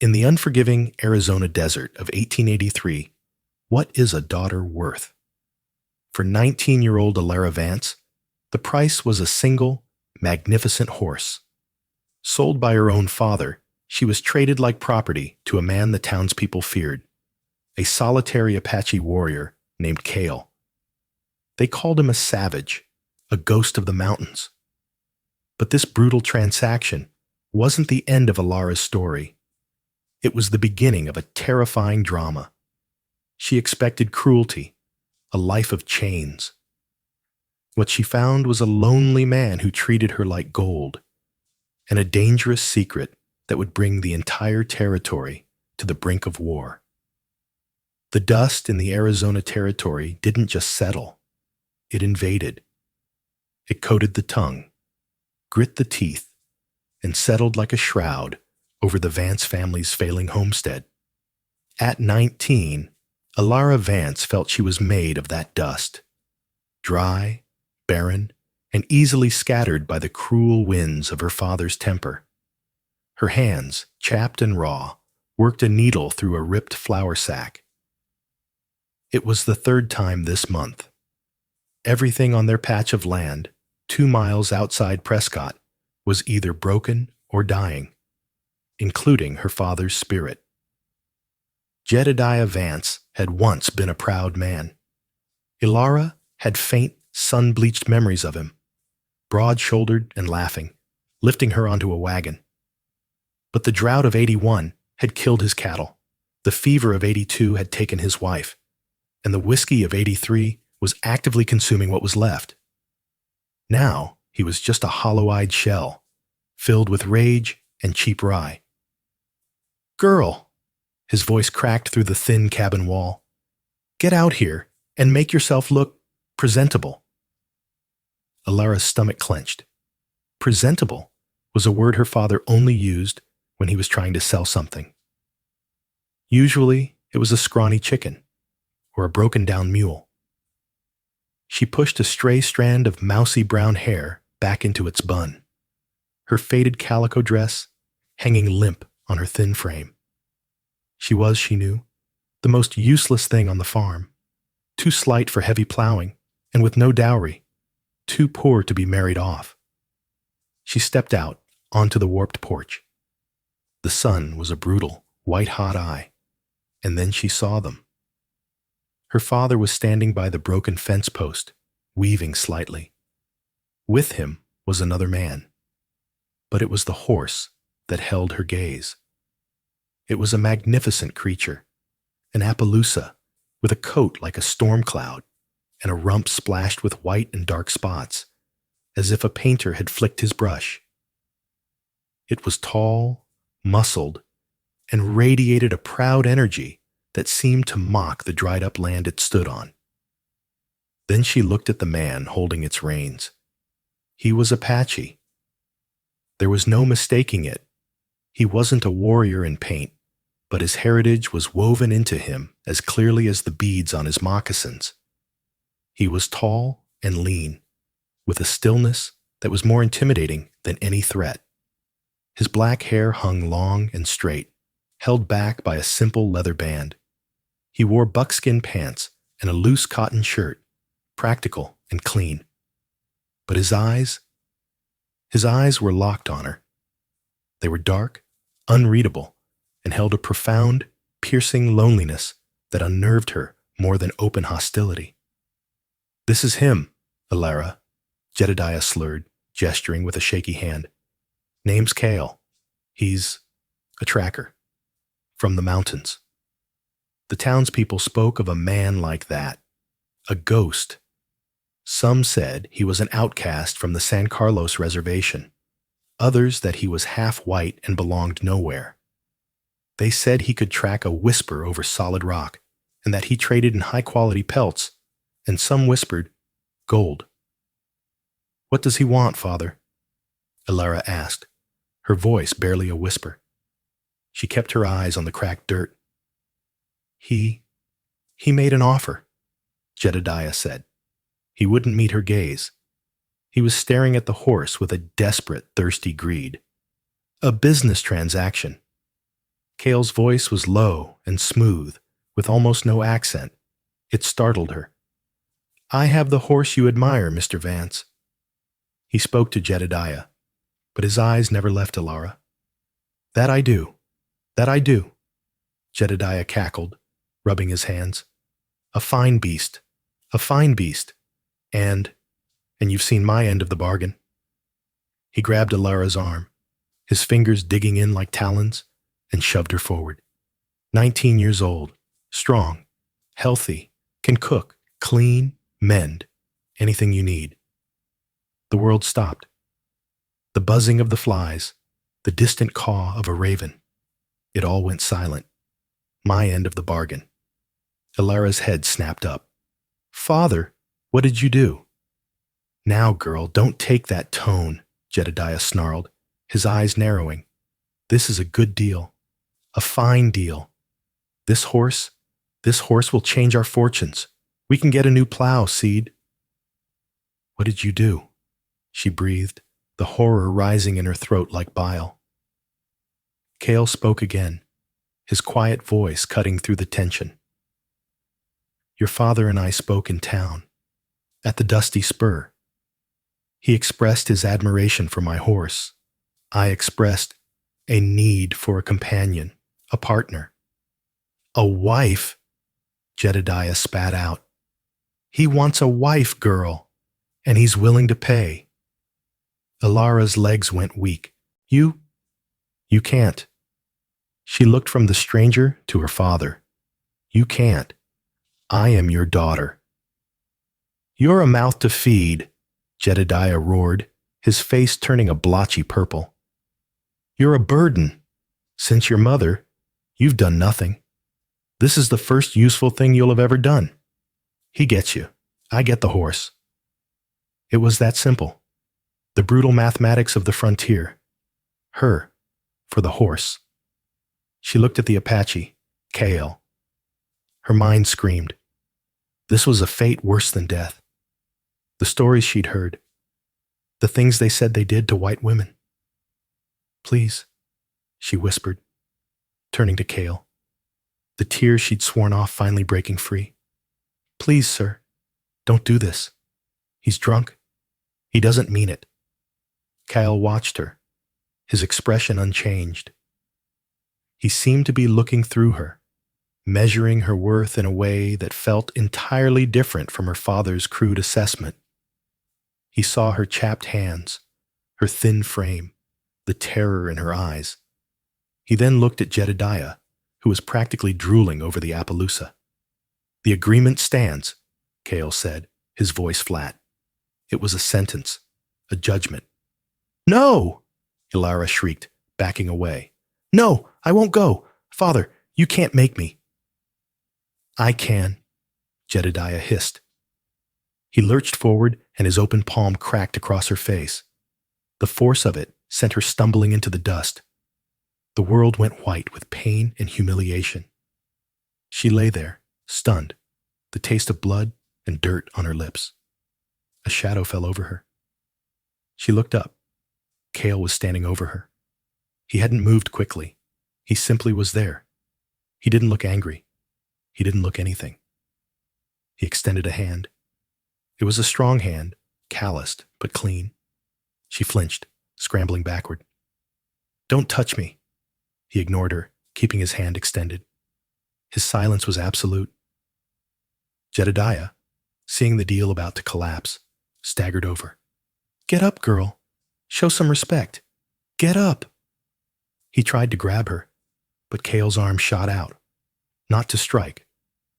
In the unforgiving Arizona desert of 1883, what is a daughter worth? For 19-year-old Alara Vance, the price was a single, magnificent horse. Sold by her own father, she was traded like property to a man the townspeople feared, a solitary Apache warrior named Cale. They called him a savage, a ghost of the mountains. But this brutal transaction wasn't the end of Alara's story. It was the beginning of a terrifying drama. She expected cruelty, a life of chains. What she found was a lonely man who treated her like gold, and a dangerous secret that would bring the entire territory to the brink of war. The dust in the Arizona territory didn't just settle, it invaded. It coated the tongue, grit the teeth, and settled like a shroud over the Vance family's failing homestead. At 19, Alara Vance felt she was made of that dust, dry, barren, and easily scattered by the cruel winds of her father's temper. Her hands, chapped and raw, worked a needle through a ripped flour sack. It was the third time this month. Everything on their patch of land, 2 miles outside Prescott, was either broken or dying, including her father's spirit. Jedediah Vance had once been a proud man. Alara had faint, sun-bleached memories of him, broad-shouldered and laughing, lifting her onto a wagon. But the drought of 81 had killed his cattle, the fever of 82 had taken his wife, and the whiskey of 83 was actively consuming what was left. Now he was just a hollow-eyed shell, filled with rage and cheap rye. "Girl," his voice cracked through the thin cabin wall, "get out here and make yourself look presentable." Alara's stomach clenched. Presentable was a word her father only used when he was trying to sell something. Usually, it was a scrawny chicken or a broken-down mule. She pushed a stray strand of mousy brown hair back into its bun, her faded calico dress hanging limp on her thin frame. She was, she knew, the most useless thing on the farm, too slight for heavy plowing and with no dowry, too poor to be married off. She stepped out onto the warped porch. The sun was a brutal, white-hot eye, and then she saw them. Her father was standing by the broken fence post, weaving slightly. With him was another man, but it was the horse that held her gaze. It was a magnificent creature, an Appaloosa with a coat like a storm cloud and a rump splashed with white and dark spots, as if a painter had flicked his brush. It was tall, muscled, and radiated a proud energy that seemed to mock the dried-up land it stood on. Then she looked at the man holding its reins. He was Apache. There was no mistaking it. He wasn't a warrior in paint, but his heritage was woven into him as clearly as the beads on his moccasins. He was tall and lean, with a stillness that was more intimidating than any threat. His black hair hung long and straight, held back by a simple leather band. He wore buckskin pants and a loose cotton shirt, practical and clean. But his eyes were locked on her. They were dark, unreadable, and held a profound, piercing loneliness that unnerved her more than open hostility. "This is him, Alara," Jedediah slurred, gesturing with a shaky hand. "Name's Cale. He's a tracker. From the mountains." The townspeople spoke of a man like that, a ghost. Some said he was an outcast from the San Carlos reservation, others that he was half white and belonged nowhere. They said he could track a whisper over solid rock, and that he traded in high-quality pelts, and some whispered, gold. "What does he want, Father?" Alara asked, her voice barely a whisper. She kept her eyes on the cracked dirt. He made an offer," Jedediah said. He wouldn't meet her gaze. He was staring at the horse with a desperate, thirsty greed. "A business transaction. Cale's voice was low and smooth, with almost no accent. It startled her. I have the horse you admire, Mr. Vance. He spoke to Jedediah, but his eyes never left Alara. That I do. That I do. Jedediah cackled, rubbing his hands. A fine beast. A fine beast. And you've seen my end of the bargain. He grabbed Alara's arm, his fingers digging in like talons, and shoved her forward. 19 years old, strong, healthy, can cook, clean, mend, anything you need. The world stopped. The buzzing of the flies, the distant caw of a raven. It all went silent. My end of the bargain. Alara's head snapped up. Father, what did you do? Now, girl, don't take that tone, Jedediah snarled, his eyes narrowing. This is a good deal. A fine deal. This horse will change our fortunes. We can get a new plow, Seed. What did you do? She breathed, the horror rising in her throat like bile. Cale spoke again, his quiet voice cutting through the tension. Your father and I spoke in town, at the Dusty Spur. He expressed his admiration for my horse. I expressed a need for a companion, a partner. A wife, Jedediah spat out. He wants a wife, girl, and he's willing to pay. Alara's legs went weak. You can't. She looked from the stranger to her father. You can't. I am your daughter. You're a mouth to feed, Jedediah roared, his face turning a blotchy purple. You're a burden. Since your mother, you've done nothing. This is the first useful thing you'll have ever done. He gets you. I get the horse. It was that simple. The brutal mathematics of the frontier. Her, for the horse. She looked at the Apache, Cale. Her mind screamed. This was a fate worse than death. The stories she'd heard. The things they said they did to white women. Please, she whispered, turning to Cale, the tears she'd sworn off finally breaking free. Please, sir, don't do this. He's drunk. He doesn't mean it. Cale watched her, his expression unchanged. He seemed to be looking through her, measuring her worth in a way that felt entirely different from her father's crude assessment. He saw her chapped hands, her thin frame, the terror in her eyes. He then looked at Jedediah, who was practically drooling over the Appaloosa. The agreement stands, Cale said, his voice flat. It was a sentence, a judgment. No! Alara shrieked, backing away. No, I won't go. Father, you can't make me. I can, Jedediah hissed. He lurched forward and his open palm cracked across her face. The force of it sent her stumbling into the dust. The world went white with pain and humiliation. She lay there, stunned, the taste of blood and dirt on her lips. A shadow fell over her. She looked up. Cale was standing over her. He hadn't moved quickly. He simply was there. He didn't look angry. He didn't look anything. He extended a hand. It was a strong hand, calloused but clean. She flinched, scrambling backward. Don't touch me. He ignored her, keeping his hand extended. His silence was absolute. Jedediah, seeing the deal about to collapse, staggered over. Get up, girl. Show some respect. Get up. He tried to grab her, but Cale's arm shot out, not to strike,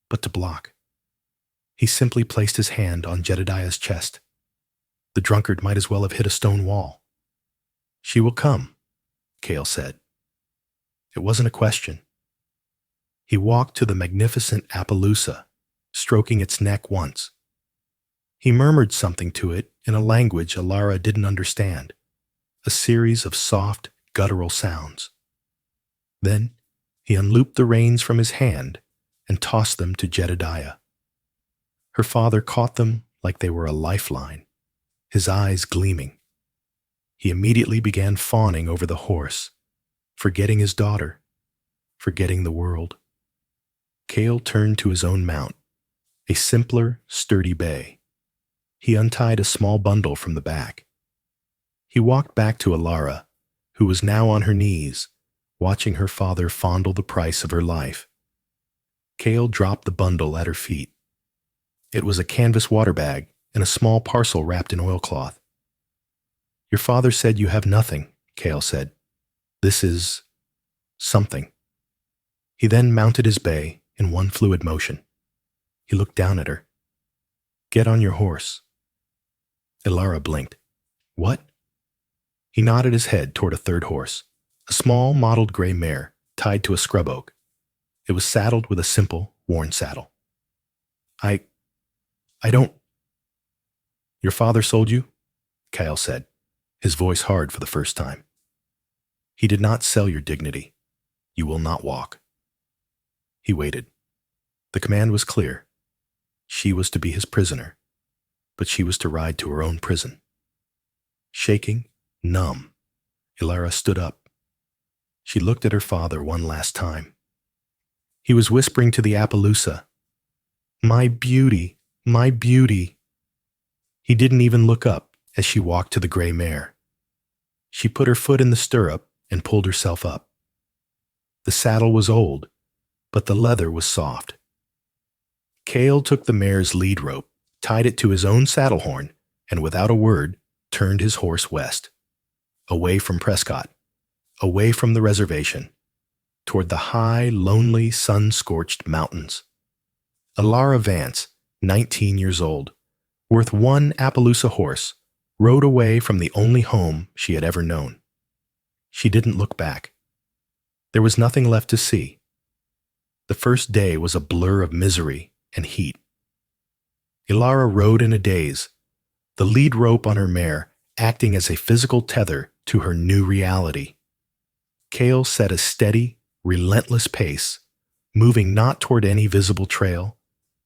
but to block. He simply placed his hand on Jedediah's chest. The drunkard might as well have hit a stone wall. She will come, Cale said. It wasn't a question. He walked to the magnificent Appaloosa, stroking its neck once. He murmured something to it in a language Alara didn't understand, a series of soft, guttural sounds. Then he unlooped the reins from his hand and tossed them to Jedediah. Her father caught them like they were a lifeline, his eyes gleaming. He immediately began fawning over the horse, forgetting his daughter, forgetting the world. Cale turned to his own mount, a simpler, sturdy bay. He untied a small bundle from the back. He walked back to Alara, who was now on her knees, watching her father fondle the price of her life. Cale dropped the bundle at her feet. It was a canvas water bag and a small parcel wrapped in oilcloth. "Your father said you have nothing," Cale said. "This is something." He then mounted his bay in one fluid motion. He looked down at her. "Get on your horse." Alara blinked. "What?" He nodded his head toward a third horse, a small mottled gray mare tied to a scrub oak. It was saddled with a simple, worn saddle. I don't... "Your father sold you?" Cale said, his voice hard for the first time. "He did not sell your dignity. You will not walk." He waited. The command was clear. She was to be his prisoner, but she was to ride to her own prison. Shaking, numb, Alara stood up. She looked at her father one last time. He was whispering to the Appaloosa, "My beauty, my beauty." He didn't even look up as she walked to the gray mare. She put her foot in the stirrup and pulled herself up. The saddle was old, but the leather was soft. Cale took the mare's lead rope, tied it to his own saddle horn, and without a word, turned his horse west, away from Prescott, away from the reservation, toward the high, lonely, sun-scorched mountains. Alara Vance, 19 years old, worth one Appaloosa horse, rode away from the only home she had ever known. She didn't look back. There was nothing left to see. The first day was a blur of misery and heat. Alara rode in a daze, the lead rope on her mare acting as a physical tether to her new reality. Cale set a steady, relentless pace, moving not toward any visible trail,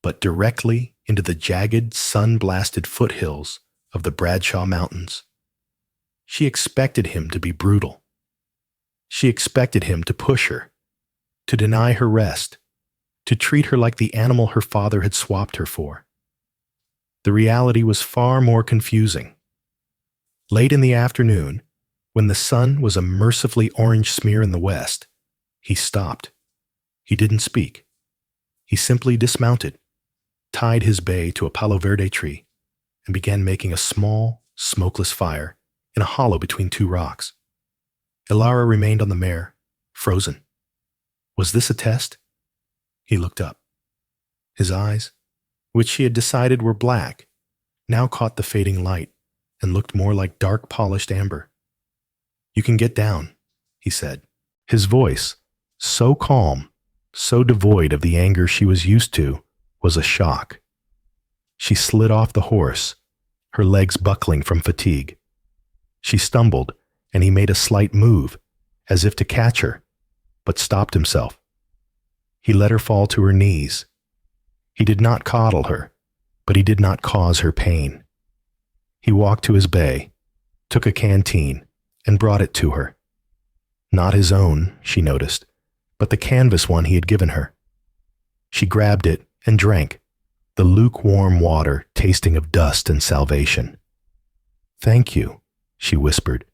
but directly into the jagged, sun-blasted foothills of the Bradshaw Mountains. She expected him to be brutal. She expected him to push her, to deny her rest, to treat her like the animal her father had swapped her for. The reality was far more confusing. Late in the afternoon, when the sun was a mercifully orange smear in the west, he stopped. He didn't speak. He simply dismounted, tied his bay to a palo verde tree, and began making a small, smokeless fire in a hollow between two rocks. Alara remained on the mare, frozen. Was this a test? He looked up. His eyes, which she had decided were black, now caught the fading light and looked more like dark polished amber. "You can get down," he said. His voice, so calm, so devoid of the anger she was used to, was a shock. She slid off the horse, her legs buckling from fatigue. She stumbled, and he made a slight move, as if to catch her, but stopped himself. He let her fall to her knees. He did not coddle her, but he did not cause her pain. He walked to his bay, took a canteen, and brought it to her. Not his own, she noticed, but the canvas one he had given her. She grabbed it and drank, the lukewarm water tasting of dust and salvation. "Thank you," she whispered,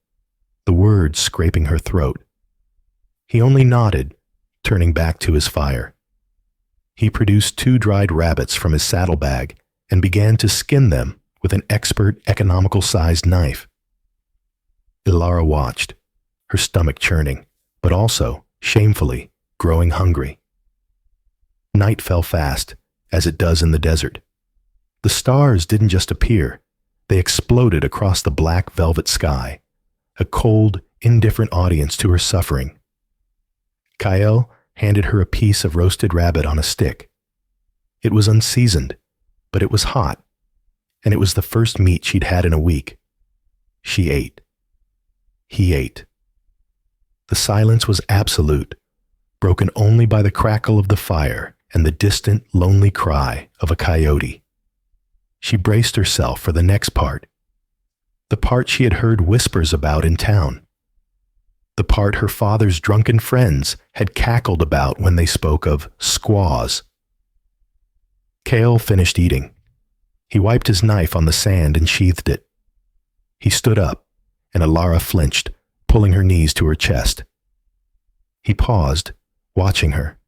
the words scraping her throat. He only nodded, turning back to his fire. He produced 2 dried rabbits from his saddlebag and began to skin them with an expert, economical-sized knife. Alara watched, her stomach churning, but also, shamefully, growing hungry. Night fell fast, as it does in the desert. The stars didn't just appear, they exploded across the black velvet sky, a cold, indifferent audience to her suffering. Cale handed her a piece of roasted rabbit on a stick. It was unseasoned, but it was hot, and it was the first meat she'd had in a week. She ate. He ate. The silence was absolute, broken only by the crackle of the fire and the distant, lonely cry of a coyote. She braced herself for the next part, the part she had heard whispers about in town. the part her father's drunken friends had cackled about when they spoke of squaws. Cale finished eating. He wiped his knife on the sand and sheathed it. He stood up, and Alara flinched, pulling her knees to her chest. He paused, watching her.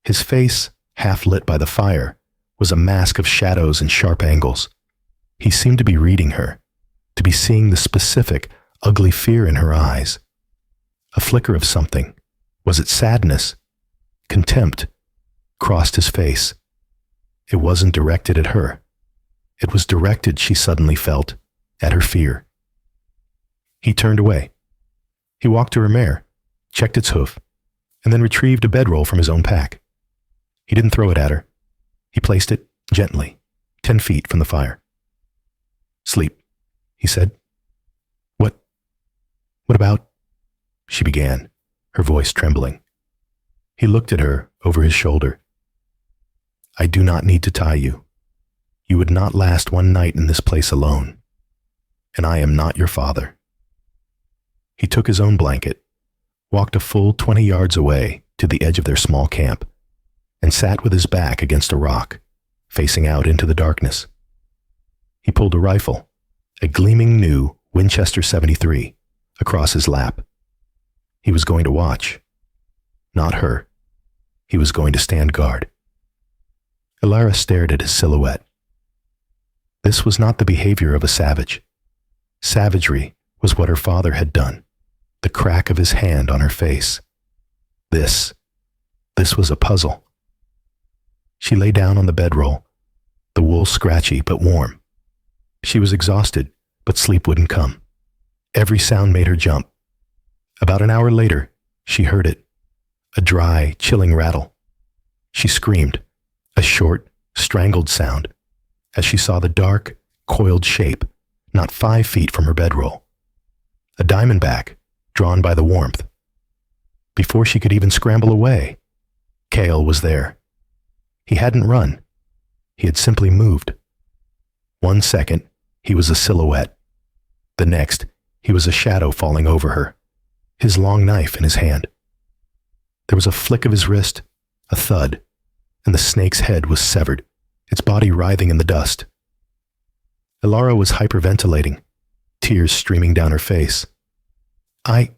His face, half lit by the fire, was a mask of shadows and sharp angles. He seemed to be reading her, to be seeing the specific, ugly fear in her eyes. A flicker of something, was it sadness, contempt, crossed his face. It wasn't directed at her. It was directed, she suddenly felt, at her fear. He turned away. He walked to her mare, checked its hoof, and then retrieved a bedroll from his own pack. He didn't throw it at her. He placed it gently, 10 feet from the fire. "Sleep," he said. What about?" she began, her voice trembling. He looked at her over his shoulder. "I do not need to tie you. You would not last one night in this place alone. And I am not your father." He took his own blanket, walked a full 20 yards away to the edge of their small camp, and sat with his back against a rock, facing out into the darkness. He pulled a rifle, a gleaming new Winchester .73, across his lap. He was going to watch. Not her. He was going to stand guard. Alara stared at his silhouette. This was not the behavior of a savage. Savagery was what her father had done, the crack of his hand on her face. This was a puzzle. She lay down on the bedroll, the wool scratchy but warm. She was exhausted, but sleep wouldn't come. Every sound made her jump. About an hour later, she heard it, a dry, chilling rattle. She screamed, a short, strangled sound, as she saw the dark, coiled shape, not 5 feet from her bedroll. A diamondback, drawn by the warmth. Before she could even scramble away, Cale was there. He hadn't run. He had simply moved. 1 second, he was a silhouette. The next, he was a shadow falling over her, his long knife in his hand. There was a flick of his wrist, a thud, and the snake's head was severed, its body writhing in the dust. Alara was hyperventilating, tears streaming down her face. I...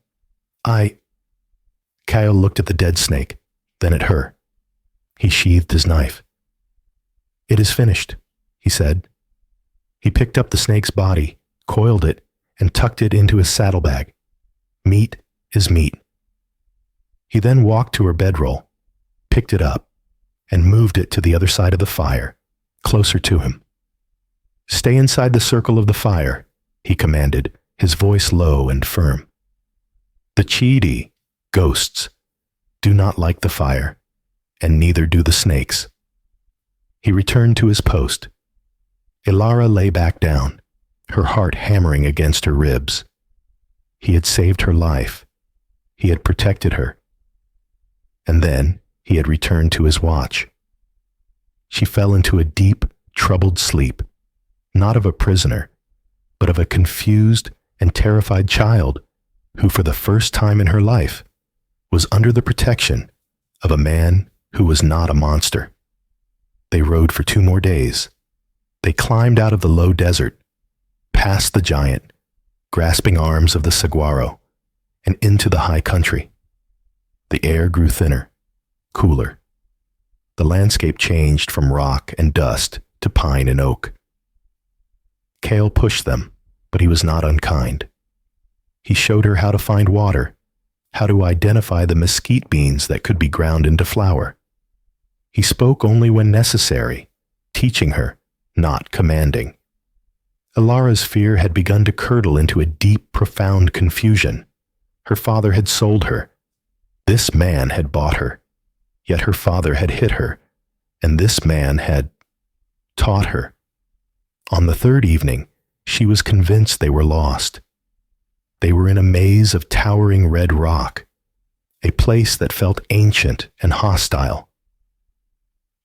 Kyle looked at the dead snake, then at her. He sheathed his knife. "It is finished," he said. He picked up the snake's body, coiled it, and tucked it into his saddlebag. Meat is meat. He then walked to her bedroll, picked it up, and moved it to the other side of the fire, closer to him. "Stay inside the circle of the fire," he commanded, his voice low and firm. "The Chidi, ghosts, do not like the fire, and neither do the snakes." He returned to his post. Alara lay back down, her heart hammering against her ribs. He had saved her life. He had protected her. And then he had returned to his watch. She fell into a deep, troubled sleep, not of a prisoner, but of a confused and terrified child who, for the first time in her life, was under the protection of a man who was not a monster. They rode for 2 more days. They climbed out of the low desert, past the giant, grasping arms of the saguaro, and into the high country. The air grew thinner, cooler. The landscape changed from rock and dust to pine and oak. Cale pushed them, but he was not unkind. He showed her how to find water, how to identify the mesquite beans that could be ground into flour. He spoke only when necessary, teaching her, not commanding. Alara's fear had begun to curdle into a deep, profound confusion. Her father had sold her. This man had bought her. Yet her father had hit her, and this man had taught her. On the 3rd evening, she was convinced they were lost. They were in a maze of towering red rock, a place that felt ancient and hostile.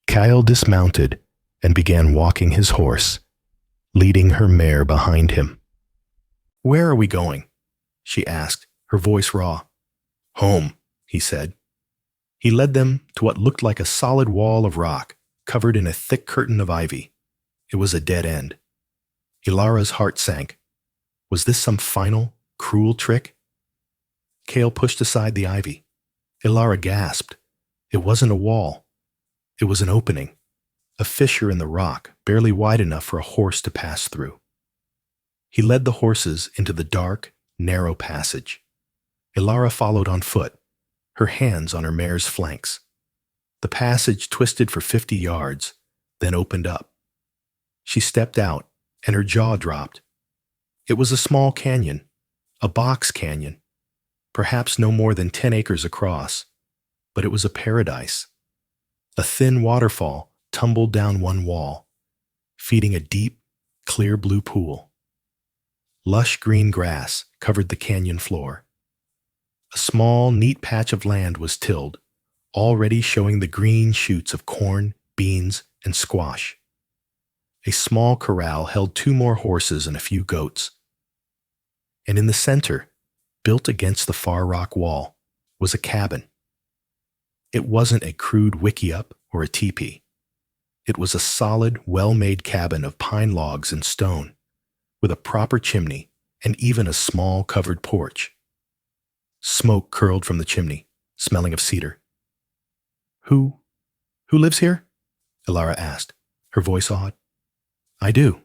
Kyle dismounted and began walking his horse, leading her mare behind him. "Where are we going?" she asked, her voice raw. Home, he said. He led them to what looked like a solid wall of rock covered in a thick curtain of ivy. It was a dead end. Ilara's heart sank. Was this some final, cruel trick? Cale pushed aside the ivy. Ilara gasped. It wasn't a wall. It was an opening, a fissure in the rock barely wide enough for a horse to pass through. He led the horses into the dark, narrow passage. Ilara followed on foot, her hands on her mare's flanks. The passage twisted for 50 yards, then opened up. She stepped out, and her jaw dropped. It was a small canyon, a box canyon, perhaps no more than 10 acres across, but it was a paradise. A thin waterfall tumbled down one wall, feeding a deep, clear blue pool. Lush green grass covered the canyon floor. A small, neat patch of land was tilled, already showing the green shoots of corn, beans, and squash. A small corral held 2 more horses and a few goats. And in the center, built against the far rock wall, was a cabin. It wasn't a crude wickiup or a teepee. It was a solid, well-made cabin of pine logs and stone, with a proper chimney and even a small covered porch. Smoke curled from the chimney, smelling of cedar. Who lives here? Ilara asked, her voice awed. I do,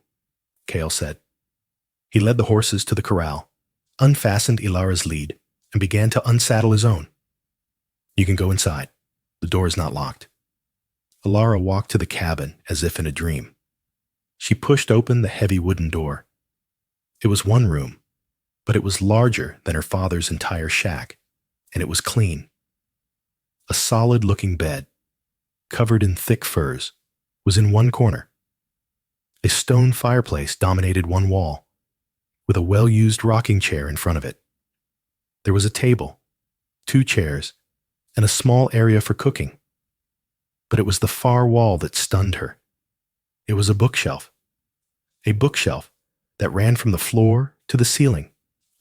Cale said. He led the horses to the corral, unfastened Ilara's lead, and began to unsaddle his own. You can go inside. The door is not locked. Ilara walked to the cabin as if in a dream. She pushed open the heavy wooden door. It was one room, but it was larger than her father's entire shack, and it was clean. A solid-looking bed, covered in thick furs, was in one corner. A stone fireplace dominated one wall, with a well-used rocking chair in front of it. There was a table, 2 chairs, and a small area for cooking. But it was the far wall that stunned her. It was a bookshelf that ran from the floor to the ceiling,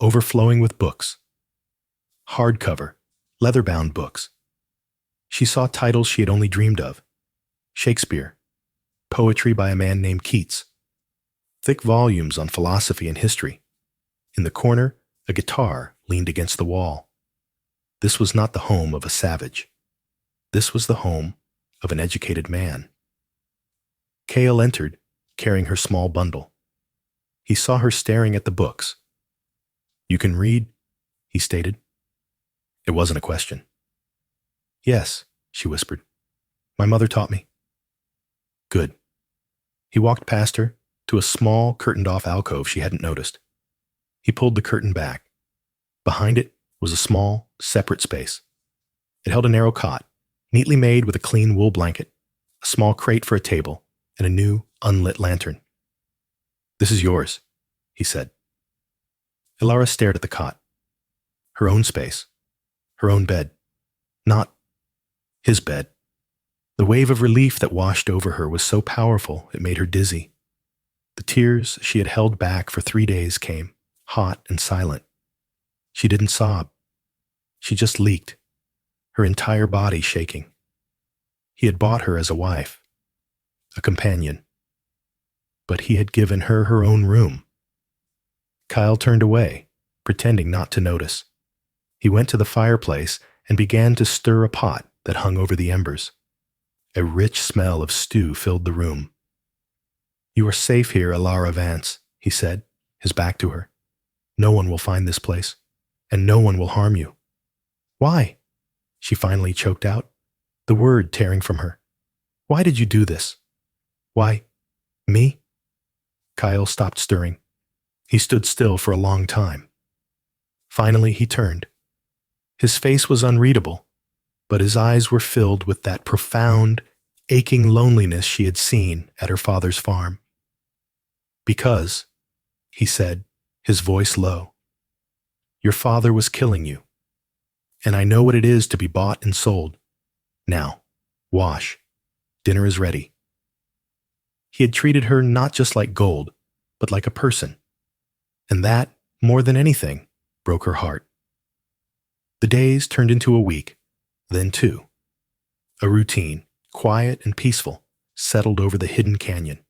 overflowing with books. Hardcover, leather-bound books. She saw titles she had only dreamed of. Shakespeare, poetry by a man named Keats, thick volumes on philosophy and history. In the corner, a guitar leaned against the wall. This was not the home of a savage. This was the home of an educated man. Cale entered, carrying her small bundle. He saw her staring at the books. You can read, he stated. It wasn't a question. Yes, she whispered. My mother taught me. Good. He walked past her to a small, curtained-off alcove she hadn't noticed. He pulled the curtain back. Behind it was a small, separate space. It held a narrow cot, neatly made with a clean wool blanket, a small crate for a table, and a new, unlit lantern. This is yours, he said. Ilara stared at the cot. Her own space. Her own bed. Not his bed. The wave of relief that washed over her was so powerful it made her dizzy. The tears she had held back for 3 days came, hot and silent. She didn't sob. She just leaked, her entire body shaking. He had bought her as a wife, a companion. But he had given her her own room. Kyle turned away, pretending not to notice. He went to the fireplace and began to stir a pot that hung over the embers. A rich smell of stew filled the room. You are safe here, Ilara Vance, he said, his back to her. No one will find this place, and no one will harm you. Why? She finally choked out, the word tearing from her. Why did you do this? Why, me? Kyle stopped stirring. He stood still for a long time. Finally, he turned. His face was unreadable, but his eyes were filled with that profound, aching loneliness she had seen at her father's farm. Because, he said, his voice low, your father was killing you, and I know what it is to be bought and sold. Now, wash. Dinner is ready. He had treated her not just like gold, but like a person. And that, more than anything, broke her heart. The days turned into a week, then two. A routine, quiet and peaceful, settled over the hidden canyon.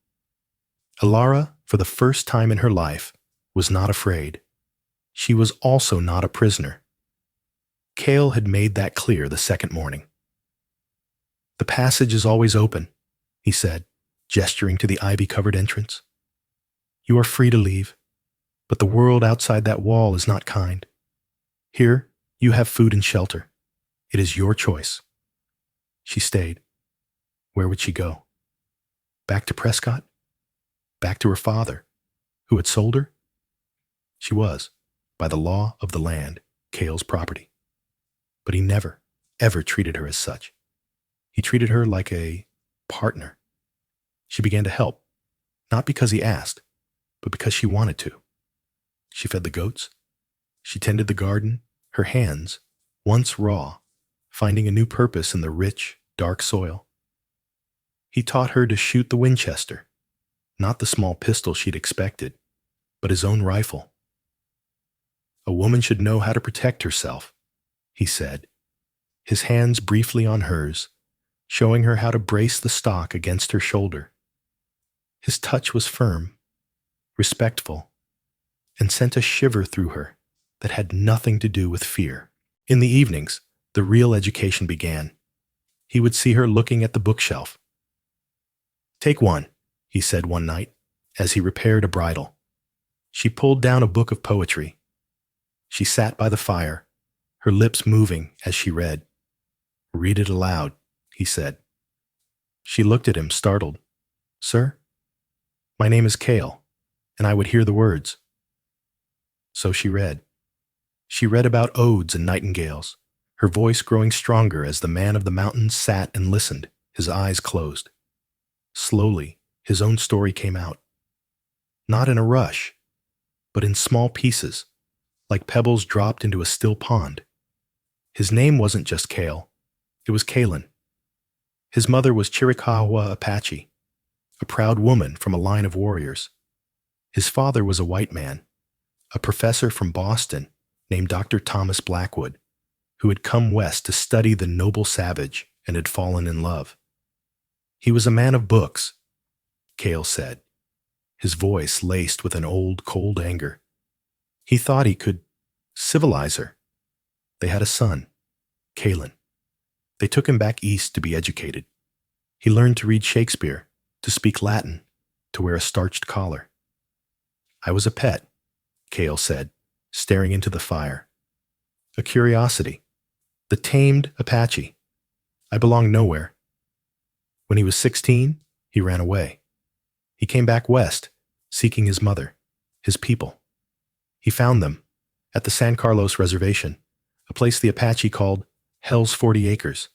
Alara, for the first time in her life, was not afraid. She was also not a prisoner. Cale had made that clear the second morning. "The passage is always open," he said, gesturing to the ivy-covered entrance. "You are free to leave, but the world outside that wall is not kind. Here, you have food and shelter. It is your choice." She stayed. Where would she go? Back to Prescott? Back to her father, who had sold her? She was, by the law of the land, Cale's property. But he never, ever treated her as such. He treated her like a partner. She began to help, not because he asked, but because she wanted to. She fed the goats. She tended the garden, her hands, once raw, finding a new purpose in the rich, dark soil. He taught her to shoot the Winchester, not the small pistol she'd expected, but his own rifle. "A woman should know how to protect herself," he said, his hands briefly on hers, showing her how to brace the stock against her shoulder. His touch was firm, respectful, and sent a shiver through her that had nothing to do with fear. In the evenings, the real education began. He would see her looking at the bookshelf. "Take one," he said one night, as he repaired a bridle. She pulled down a book of poetry. She sat by the fire, her lips moving as she read. "Read it aloud," he said. She looked at him, startled. "Sir? My name is Cale, and I would hear the words." So she read. She read about odes and nightingales, her voice growing stronger as the man of the mountains sat and listened, his eyes closed. Slowly, his own story came out. Not in a rush, but in small pieces, like pebbles dropped into a still pond. His name wasn't just Cale, it was Kalen. His mother was Chiricahua Apache, a proud woman from a line of warriors. His father was a white man, a professor from Boston named Dr. Thomas Blackwood, who had come west to study the noble savage and had fallen in love. He was a man of books, Cale said, his voice laced with an old, cold anger. He thought he could civilize her. They had a son, Kalen. They took him back east to be educated. He learned to read Shakespeare, to speak Latin, to wear a starched collar. "I was a pet," Cale said, staring into the fire. "A curiosity. The tamed Apache. I belonged nowhere. When he was 16, he ran away. He came back west, seeking his mother, his people. He found them at the San Carlos Reservation, a place the Apache called Hell's 40 Acres.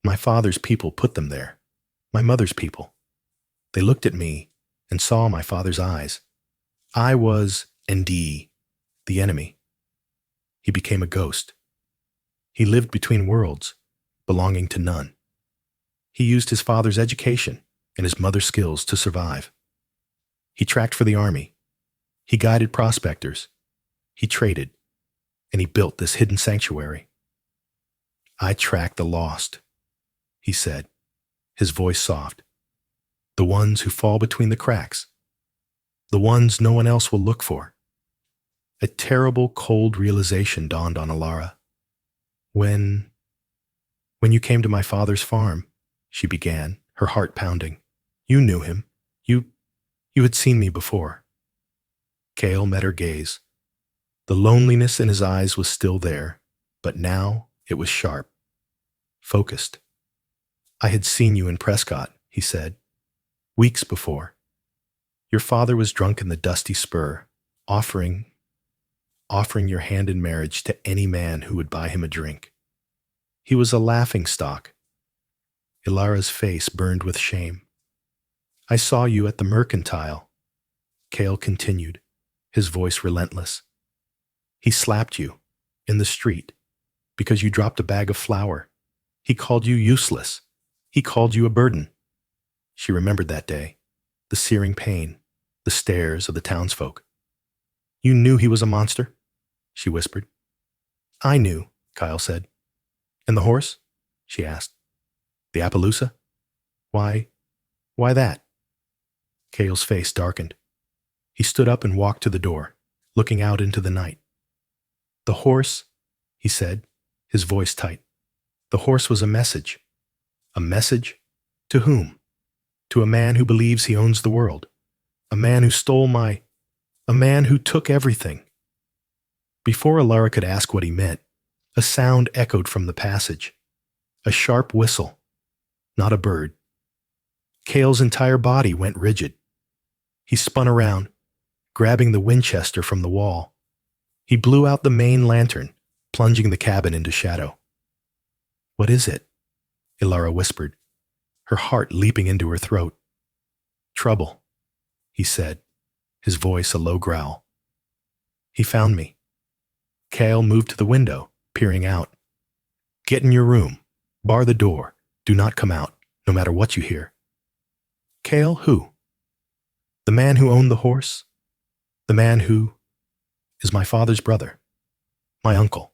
My father's people put them there, my mother's people. They looked at me and saw my father's eyes. I was Ndi, the enemy. He became a ghost. He lived between worlds, belonging to none. He used his father's education and his mother's skills to survive. He tracked for the army. He guided prospectors. He traded, and he built this hidden sanctuary. I track the lost," he said, his voice soft. "The ones who fall between the cracks. The ones no one else will look for." A terrible, cold realization dawned on Alara. When you came to my father's farm," she began, her heart pounding. "You knew him. You had seen me before." Cale met her gaze. The loneliness in his eyes was still there, but now it was sharp, focused. "I had seen you in Prescott," he said, "weeks before. Your father was drunk in the dusty spur, offering your hand in marriage to any man who would buy him a drink. He was a laughingstock." Ilara's face burned with shame. "I saw you at the mercantile," Cale continued, his voice relentless. "He slapped you, in the street, because you dropped a bag of flour. He called you useless. He called you a burden." She remembered that day, the searing pain, the stares of the townsfolk. "You knew he was a monster?" she whispered. "I knew," Kyle said. And the horse? She asked. The Appaloosa? Why that? Cale's face darkened. He stood up and walked to the door, looking out into the night. The horse, he said, his voice tight. The horse was a message. A message? To whom? To a man who believes he owns the world. A man who a man who took everything. Before Alara could ask what he meant, a sound echoed from the passage. A sharp whistle. Not a bird. Cale's entire body went rigid. He spun around, grabbing the Winchester from the wall. He blew out the main lantern, plunging the cabin into shadow. What is it? Alara whispered, her heart leaping into her throat. Trouble, he said, his voice a low growl. He found me. Cale moved to the window, peering out. Get in your room. Bar the door. Do not come out, no matter what you hear. Cale, who? The man who owned the horse? The man who is my father's brother. My uncle.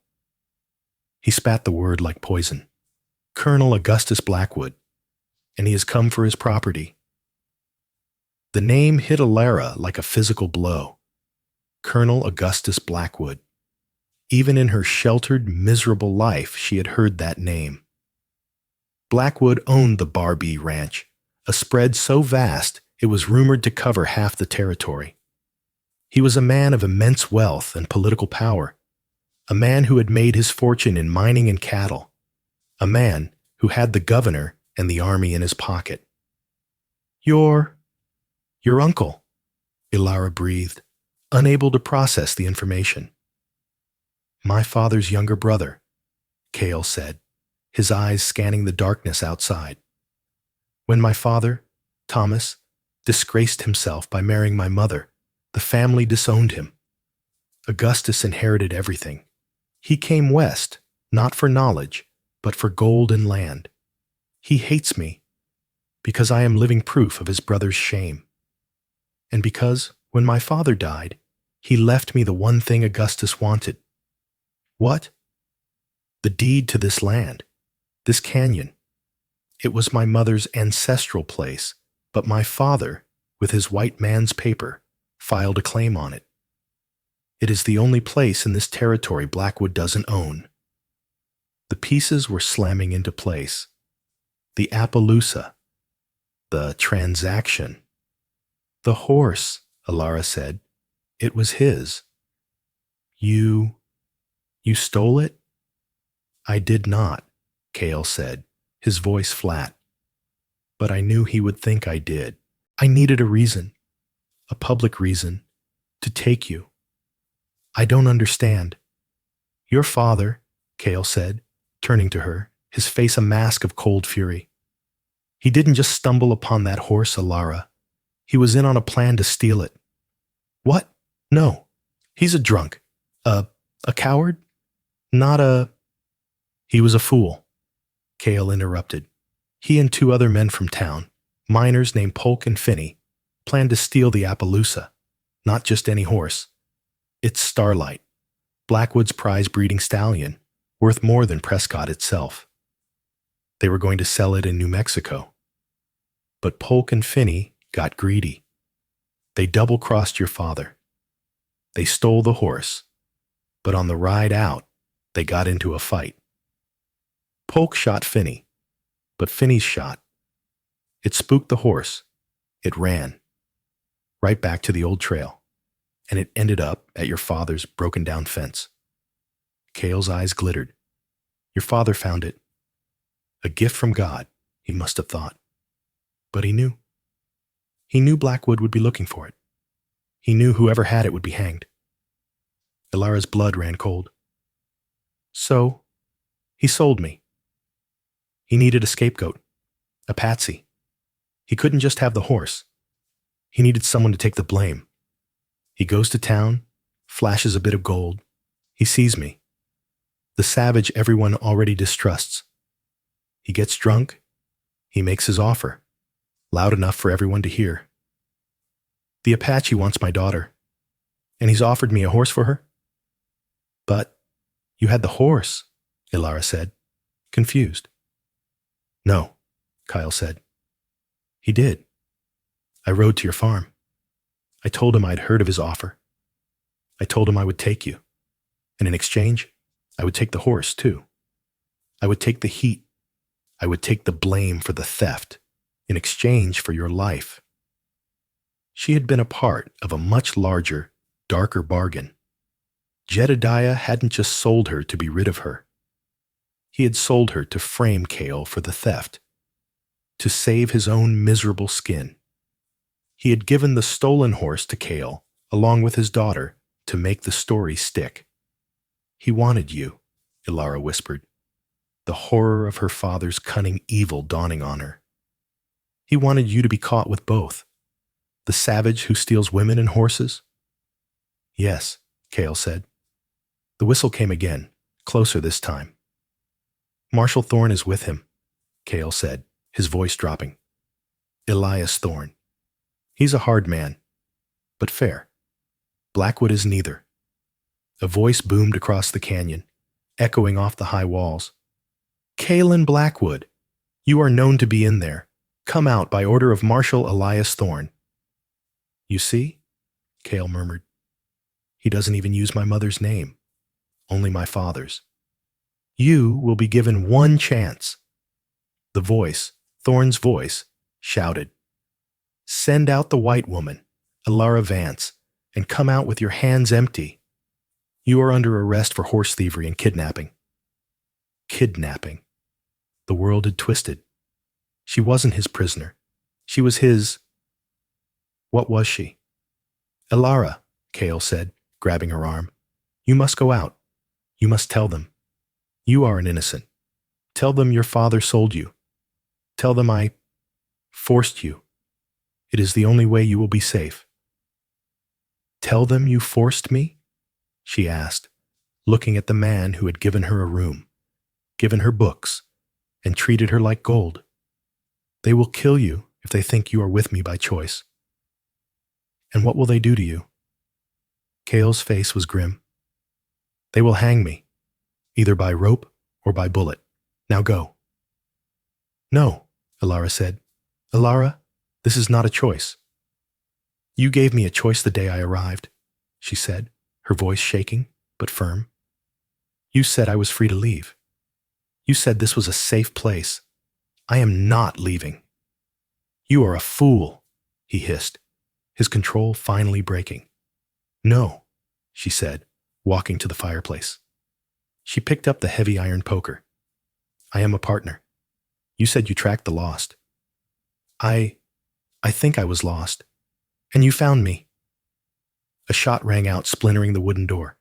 He spat the word like poison. Colonel Augustus Blackwood. And he has come for his property. The name hit Alara like a physical blow. Colonel Augustus Blackwood. Even in her sheltered, miserable life, she had heard that name. Blackwood owned the Barbee Ranch, a spread so vast it was rumored to cover half the territory. He was a man of immense wealth and political power, a man who had made his fortune in mining and cattle, a man who had the governor and the army in his pocket. Your uncle, Alara breathed, unable to process the information. My father's younger brother, Cale said, his eyes scanning the darkness outside. When my father, Thomas, disgraced himself by marrying my mother, the family disowned him. Augustus inherited everything. He came west, not for knowledge, but for gold and land. He hates me because I am living proof of his brother's shame. And because, when my father died, he left me the one thing Augustus wanted. What? The deed to this land, this canyon. It was my mother's ancestral place, but my father, with his white man's paper, filed a claim on it. It is the only place in this territory Blackwood doesn't own. The pieces were slamming into place. The Appaloosa. The transaction. The horse, Alara said. It was his. You stole it? I did not, Cale said, his voice flat. But I knew he would think I did. I needed a reason, a public reason, to take you. I don't understand. Your father, Cale said, turning to her, his face a mask of cold fury. He didn't just stumble upon that horse, Alara. He was in on a plan to steal it. What? No. He's a drunk. A coward? He was a fool, Cale interrupted. He and 2 other men from town, miners named Polk and Finney, planned to steal the Appaloosa. Not just any horse. It's Starlight, Blackwood's prize breeding stallion, worth more than Prescott itself. They were going to sell it in New Mexico. But Polk and Finney got greedy. They double-crossed your father. They stole the horse, but on the ride out, they got into a fight. Polk shot Finney, but Finney's shot. It spooked the horse. It ran. Right back to the old trail, and it ended up at your father's broken-down fence. Cale's eyes glittered. Your father found it. A gift from God, he must have thought. But he knew. He knew Blackwood would be looking for it. He knew whoever had it would be hanged. Alara's blood ran cold. So, he sold me. He needed a scapegoat, a patsy. He couldn't just have the horse. He needed someone to take the blame. He goes to town, flashes a bit of gold. He sees me. The savage everyone already distrusts. He gets drunk. He makes his offer, loud enough for everyone to hear. The Apache wants my daughter, and he's offered me a horse for her. But you had the horse, Ilara said, confused. No, Kyle said. He did. I rode to your farm. I told him I'd heard of his offer. I told him I would take you. And in exchange, I would take the horse, too. I would take the heat. I would take the blame for the theft in exchange for your life. She had been a part of a much larger, darker bargain. Jedediah hadn't just sold her to be rid of her. He had sold her to frame Cale for the theft, to save his own miserable skin. He had given the stolen horse to Cale, along with his daughter, to make the story stick. He wanted you, Ilara whispered, the horror of her father's cunning evil dawning on her. He wanted you to be caught with both, the savage who steals women and horses. Yes, Cale said. The whistle came again, closer this time. Marshal Thorne is with him, Cale said, his voice dropping. Elias Thorne. He's a hard man, but fair. Blackwood is neither. A voice boomed across the canyon, echoing off the high walls. Calen Blackwood, you are known to be in there. Come out by order of Marshal Elias Thorne. You see, Cale murmured. He doesn't even use my mother's name, only my father's. You will be given one chance. The voice, Thorne's voice, shouted. Send out the white woman, Ilara Vance, and come out with your hands empty. You are under arrest for horse thievery and kidnapping. Kidnapping. The world had twisted. She wasn't his prisoner. She was his. What was she? Ilara, Cale said, grabbing her arm. You must go out. You must tell them. You are an innocent. Tell them your father sold you. Tell them I forced you. It is the only way you will be safe. Tell them you forced me? She asked, looking at the man who had given her a room, given her books, and treated her like gold. They will kill you if they think you are with me by choice. And what will they do to you? Cale's face was grim. They will hang me, either by rope or by bullet. Now go. No, Ilara said. Ilara, this is not a choice. You gave me a choice the day I arrived, she said, her voice shaking, but firm. You said I was free to leave. You said this was a safe place. I am not leaving. You are a fool, he hissed, his control finally breaking. No, she said, walking to the fireplace. She picked up the heavy iron poker. I am a partner. You said you tracked the lost. I think I was lost. And you found me. A shot rang out, splintering the wooden door.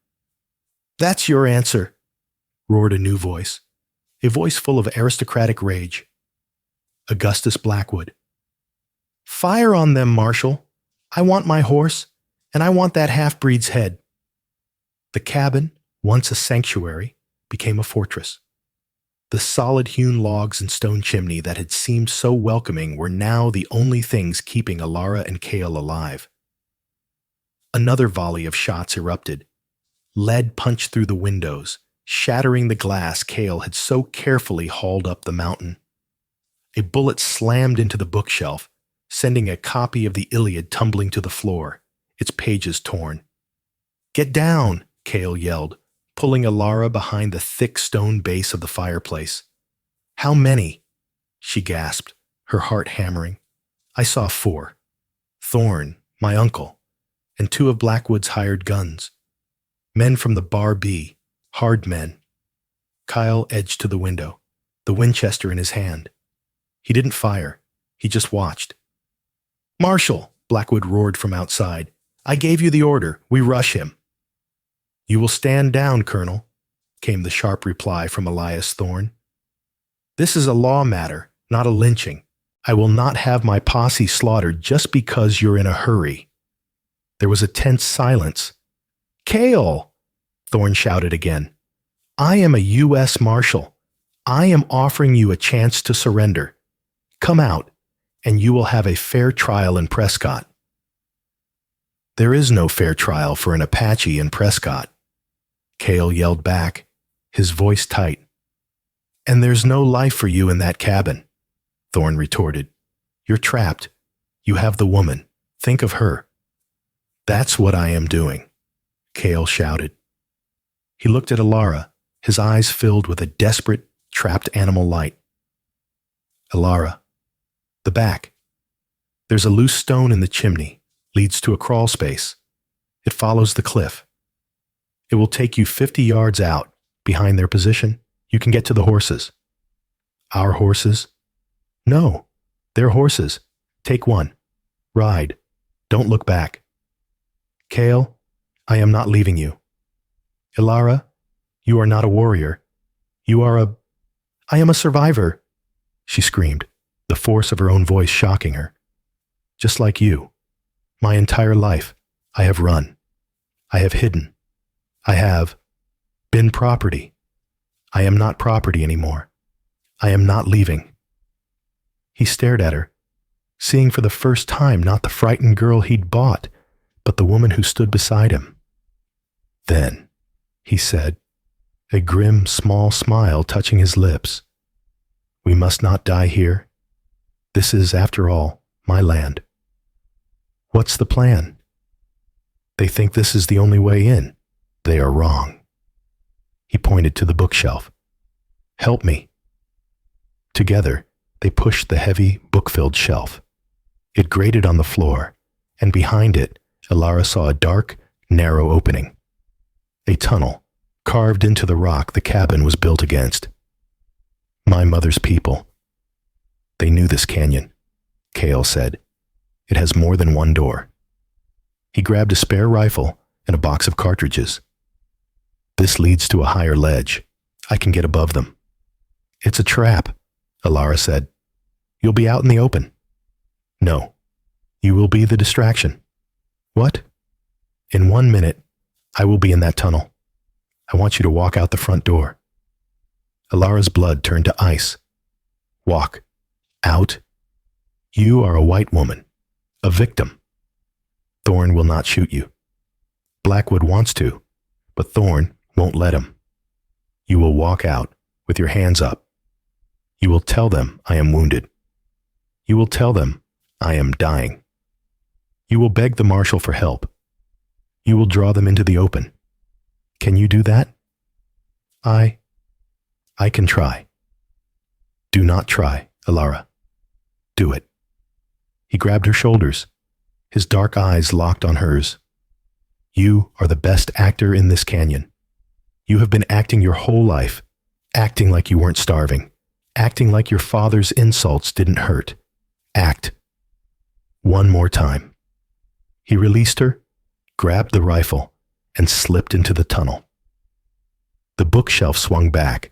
That's your answer, roared a new voice, a voice full of aristocratic rage. Augustus Blackwood. Fire on them, Marshal. I want my horse, and I want that half-breed's head. The cabin, once a sanctuary, became a fortress. The solid-hewn logs and stone chimney that had seemed so welcoming were now the only things keeping Ilara and Cale alive. Another volley of shots erupted. Lead punched through the windows, shattering the glass Cale had so carefully hauled up the mountain. A bullet slammed into the bookshelf, sending a copy of the Iliad tumbling to the floor, its pages torn. Get down, Cale yelled, pulling Ilara behind the thick stone base of the fireplace. How many? She gasped, her heart hammering. I saw 4. Thorne, my uncle, and 2 of Blackwood's hired guns. Men from the Bar B, hard men. Kyle edged to the window, the Winchester in his hand. He didn't fire. He just watched. Marshal, Blackwood roared from outside. I gave you the order. We rush him. You will stand down, Colonel, came the sharp reply from Elias Thorne. This is a law matter, not a lynching. I will not have my posse slaughtered just because you're in a hurry. There was a tense silence. Cale, Thorne shouted again. I am a U.S. Marshal. I am offering you a chance to surrender. Come out, and you will have a fair trial in Prescott. There is no fair trial for an Apache in Prescott, Cale yelled back, his voice tight, And there's no life for you in that cabin, Thorn retorted. You're trapped. You have the woman. Think of her. That's what I am doing, Cale shouted. He looked at Alara, his eyes filled with a desperate, trapped animal light. Alara, the back. There's a loose stone in the chimney, leads to a crawl space. It follows the cliff. It will take you 50 yards out, behind their position. You can get to the horses. Our horses? No, they're horses. Take one. Ride. Don't look back. Cale, I am not leaving you. Alara, you are not a warrior. I am a survivor, she screamed, the force of her own voice shocking her. Just like you. My entire life, I have run. I have hidden. I have been property. I am not property anymore. I am not leaving. He stared at her, seeing for the first time not the frightened girl he'd bought, but the woman who stood beside him. Then, he said, a grim, small smile touching his lips, we must not die here. This is, after all, my land. What's the plan? They think this is the only way in. They are wrong. He pointed to the bookshelf. Help me. Together, they pushed the heavy, book-filled shelf. It grated on the floor, and behind it, Alara saw a dark, narrow opening. A tunnel, carved into the rock the cabin was built against. My mother's people. They knew this canyon, Cale said. It has more than one door. He grabbed a spare rifle and a box of cartridges. This leads to a higher ledge. I can get above them. It's a trap, Alara said. You'll be out in the open. No, you will be the distraction. What? In 1 minute, I will be in that tunnel. I want you to walk out the front door. Alara's blood turned to ice. Walk. Out. You are a white woman. A victim. Thorn will not shoot you. Blackwood wants to, but Thorn won't let him. You will walk out with your hands up. You will tell them I am wounded. You will tell them I am dying. You will beg the marshal for help. You will draw them into the open. Can you do that? I can try. Do not try, Alara. Do it. He grabbed her shoulders, his dark eyes locked on hers. You are the best actor in this canyon. You have been acting your whole life, acting like you weren't starving, acting like your father's insults didn't hurt. Act. One more time. He released her, grabbed the rifle, and slipped into the tunnel. The bookshelf swung back,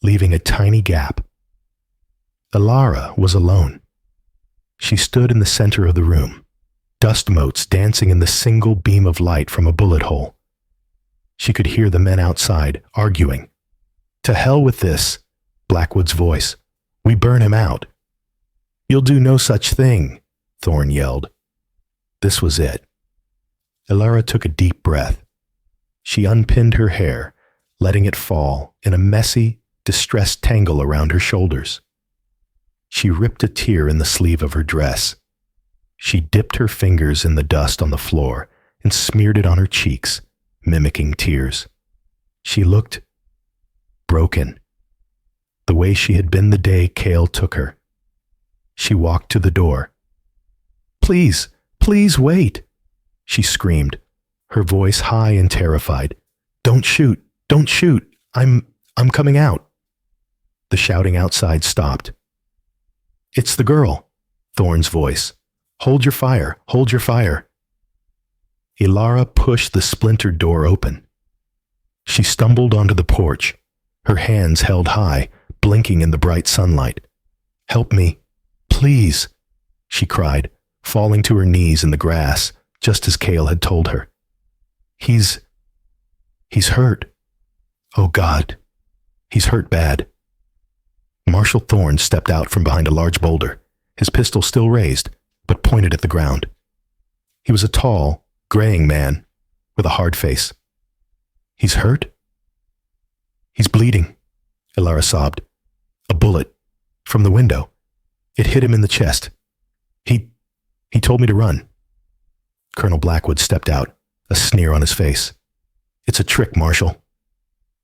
leaving a tiny gap. Alara was alone. She stood in the center of the room, dust motes dancing in the single beam of light from a bullet hole. She could hear the men outside arguing. To hell with this, Blackwood's voice. We burn him out. You'll do no such thing, Thorn yelled. This was it. Alara took a deep breath. She unpinned her hair, letting it fall in a messy, distressed tangle around her shoulders. She ripped a tear in the sleeve of her dress. She dipped her fingers in the dust on the floor and smeared it on her cheeks, mimicking tears. She looked broken, the way she had been the day Cale took her. She walked to the door. Please, please wait, she screamed, her voice high and terrified. Don't shoot, don't shoot, I'm coming out. The shouting outside stopped. It's the girl, Thorn's voice. Hold your fire, hold your fire. Alara pushed the splintered door open. She stumbled onto the porch, her hands held high, blinking in the bright sunlight. Help me, please, she cried, falling to her knees in the grass, just as Cale had told her. He's hurt. Oh God, he's hurt bad. Marshal Thorn stepped out from behind a large boulder, his pistol still raised, but pointed at the ground. He was a tall, graying man with a hard face. He's hurt? He's bleeding, Alara sobbed. A bullet. From the window. It hit him in the chest. He told me to run. Colonel Blackwood stepped out, a sneer on his face. It's a trick, Marshal.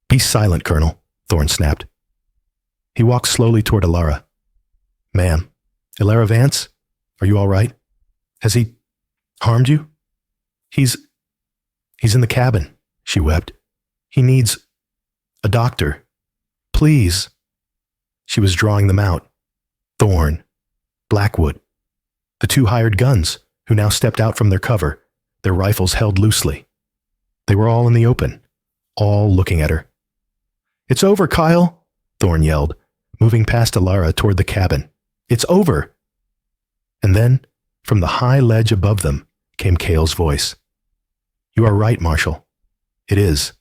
Be silent, Colonel, Thorne snapped. He walked slowly toward Alara. Ma'am, Alara Vance, are you all right? Has he harmed you? He's in the cabin, she wept. He needs a doctor. Please. She was drawing them out. Thorne, Blackwood, the two hired guns, who now stepped out from their cover, their rifles held loosely. They were all in the open, all looking at her. It's over, Kyle, Thorne yelled, moving past Alara toward the cabin. It's over. And then, from the high ledge above them, came Cale's voice. You are right, Marshal. It is.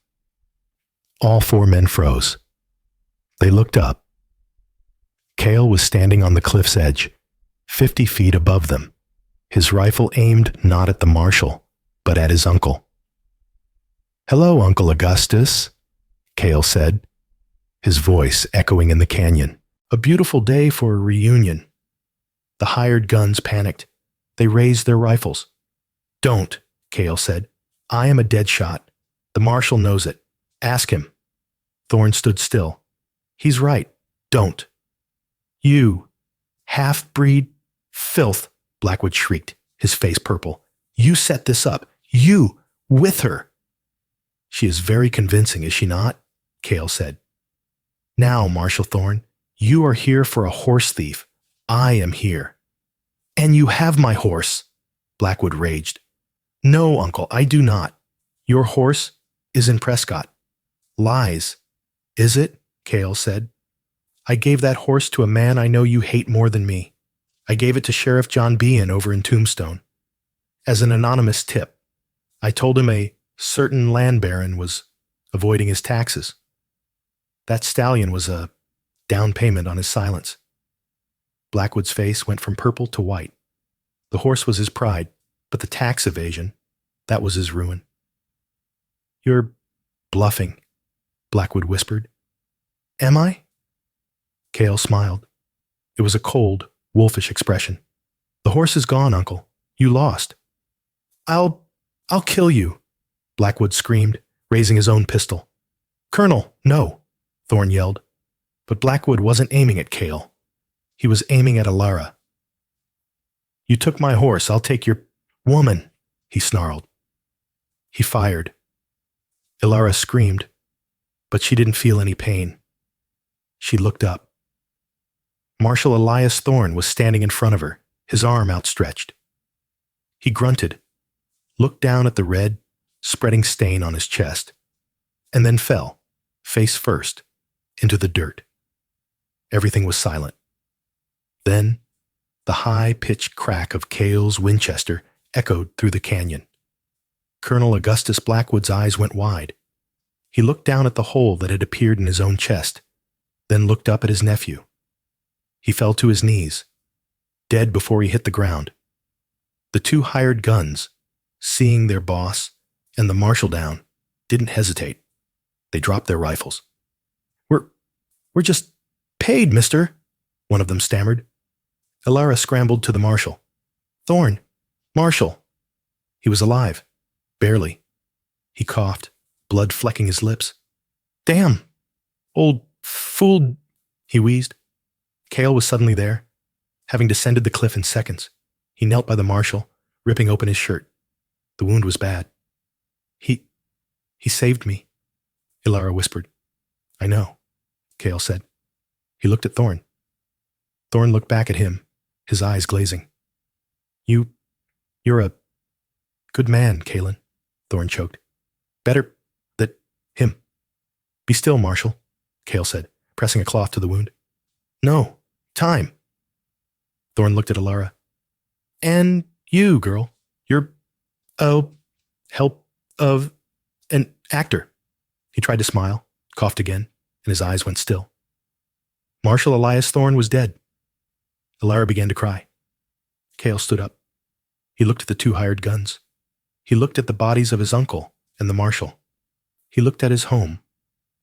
All four men froze. They looked up. Cale was standing on the cliff's edge, 50 feet above them, his rifle aimed not at the Marshal, but at his uncle. Hello, Uncle Augustus, Cale said, his voice echoing in the canyon. A beautiful day for a reunion. The hired guns panicked. They raised their rifles. Don't, Cale said. I am a dead shot. The Marshal knows it. Ask him. Thorne stood still. He's right. Don't. You, half-breed filth, Blackwood shrieked, his face purple. You set this up. You, with her. She is very convincing, is she not? Cale said. Now, Marshal Thorne, you are here for a horse thief. I am here. And you have my horse, Blackwood raged. No, Uncle, I do not. Your horse is in Prescott. Lies. Is it? Cale said. I gave that horse to a man I know you hate more than me. I gave it to Sheriff John Behan over in Tombstone. As an anonymous tip, I told him a certain land baron was avoiding his taxes. That stallion was a down payment on his silence. Blackwood's face went from purple to white. The horse was his pride, but the tax evasion, that was his ruin. You're bluffing, Blackwood whispered. Am I? Cale smiled. It was a cold, wolfish expression. The horse is gone, Uncle. You lost. I'll kill you, Blackwood screamed, raising his own pistol. Colonel, no, Thorne yelled. But Blackwood wasn't aiming at Cale. He was aiming at Alara. You took my horse, I'll take your woman, he snarled. He fired. Alara screamed, but she didn't feel any pain. She looked up. Marshal Elias Thorne was standing in front of her, his arm outstretched. He grunted, looked down at the red, spreading stain on his chest, and then fell, face first, into the dirt. Everything was silent. Then, the high-pitched crack of Cale's Winchester echoed through the canyon. Colonel Augustus Blackwood's eyes went wide. He looked down at the hole that had appeared in his own chest, then looked up at his nephew. He fell to his knees, dead before he hit the ground. The two hired guns, seeing their boss and the Marshal down, didn't hesitate. They dropped their rifles. We're just paid, mister, one of them stammered. Alara scrambled to the Marshal. Thorne, Marshal. He was alive. Barely. He coughed, blood flecking his lips. Damn! Old fool, he wheezed. Cale was suddenly there, having descended the cliff in seconds. He knelt by the Marshal, ripping open his shirt. The wound was bad. He saved me, Alara whispered. I know, Cale said. He looked at Thorne. Thorne looked back at him, his eyes glazing. You're a good man, Calen, Thorne choked. Better that him. Be still, Marshal, Cale said, pressing a cloth to the wound. No, time. Thorne looked at Alara. And you, girl, you're, help of an actor. He tried to smile, coughed again, and his eyes went still. Marshal Elias Thorne was dead. Alara began to cry. Cale stood up. He looked at the two hired guns. He looked at the bodies of his uncle and the Marshal. He looked at his home,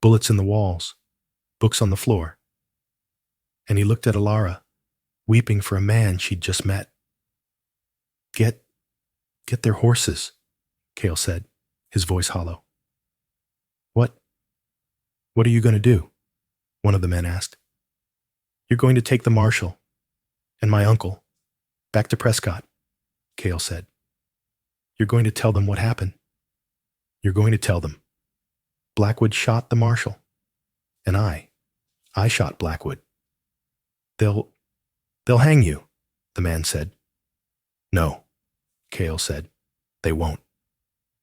bullets in the walls, books on the floor. and he looked at Alara, weeping for a man she'd just met. Get their horses, Cale said, his voice hollow. What are you going to do? One of the men asked. You're going to take the marshal and my uncle back to Prescott, Cale said. You're going to tell them what happened. You're going to tell them. Blackwood shot the marshal, and I shot Blackwood. They'll hang you, the man said. No, Cale said, they won't,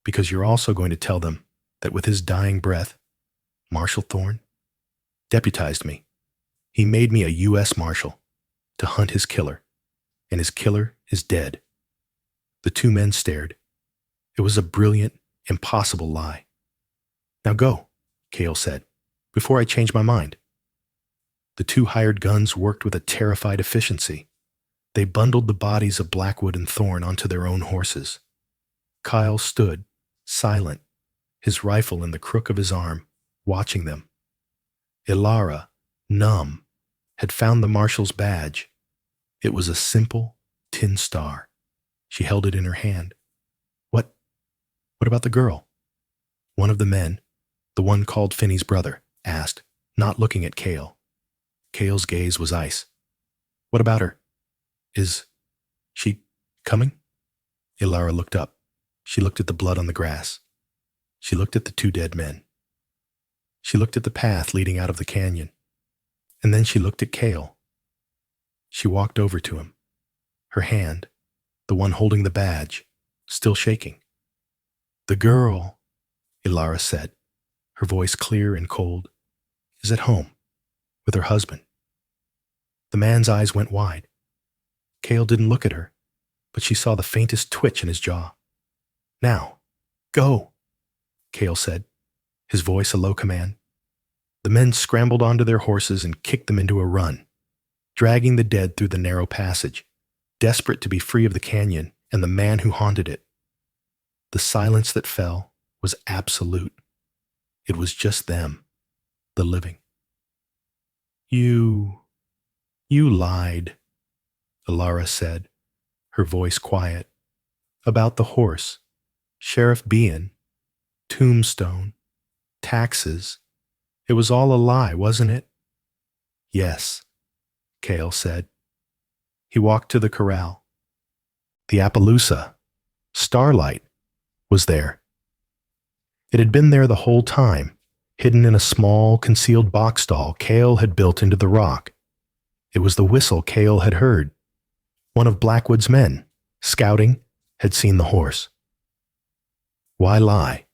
because you're also going to tell them that with his dying breath, Marshal Thorne deputized me. He made me a U.S. Marshal to hunt his killer, and his killer is dead. The two men stared. It was a brilliant, impossible lie. Now go, Cale said, before I change my mind. The two hired guns worked with a terrified efficiency. They bundled the bodies of Blackwood and Thorne onto their own horses. Kyle stood, silent, his rifle in the crook of his arm, watching them. Ilara, numb, had found the marshal's badge. It was a simple tin star. She held it in her hand. What about the girl? One of the men, the one called Finney's brother, asked, not looking at Cale. Cale's gaze was ice. What about her? Is she coming? Ilara looked up. She looked at the blood on the grass. She looked at the two dead men. She looked at the path leading out of the canyon. And then she looked at Cale. She walked over to him. Her hand, the one holding the badge, still shaking. The girl, Ilara said, her voice clear and cold, is at home with her husband. The man's eyes went wide. Cale didn't look at her, but she saw the faintest twitch in his jaw. Now, go, Cale said, his voice a low command. The men scrambled onto their horses and kicked them into a run, dragging the dead through the narrow passage, desperate to be free of the canyon and the man who haunted it. The silence that fell was absolute. It was just them, the living. You lied, Ilara said, her voice quiet, about the horse, Sheriff Bean, Tombstone, taxes. It was all a lie, wasn't it? Yes, Cale said. He walked to the corral. The Appaloosa, Starlight, was there. It had been there the whole time, hidden in a small, concealed box stall Cale had built into the rock. It was the whistle Cale had heard. One of Blackwood's men, scouting, had seen the horse. Why lie?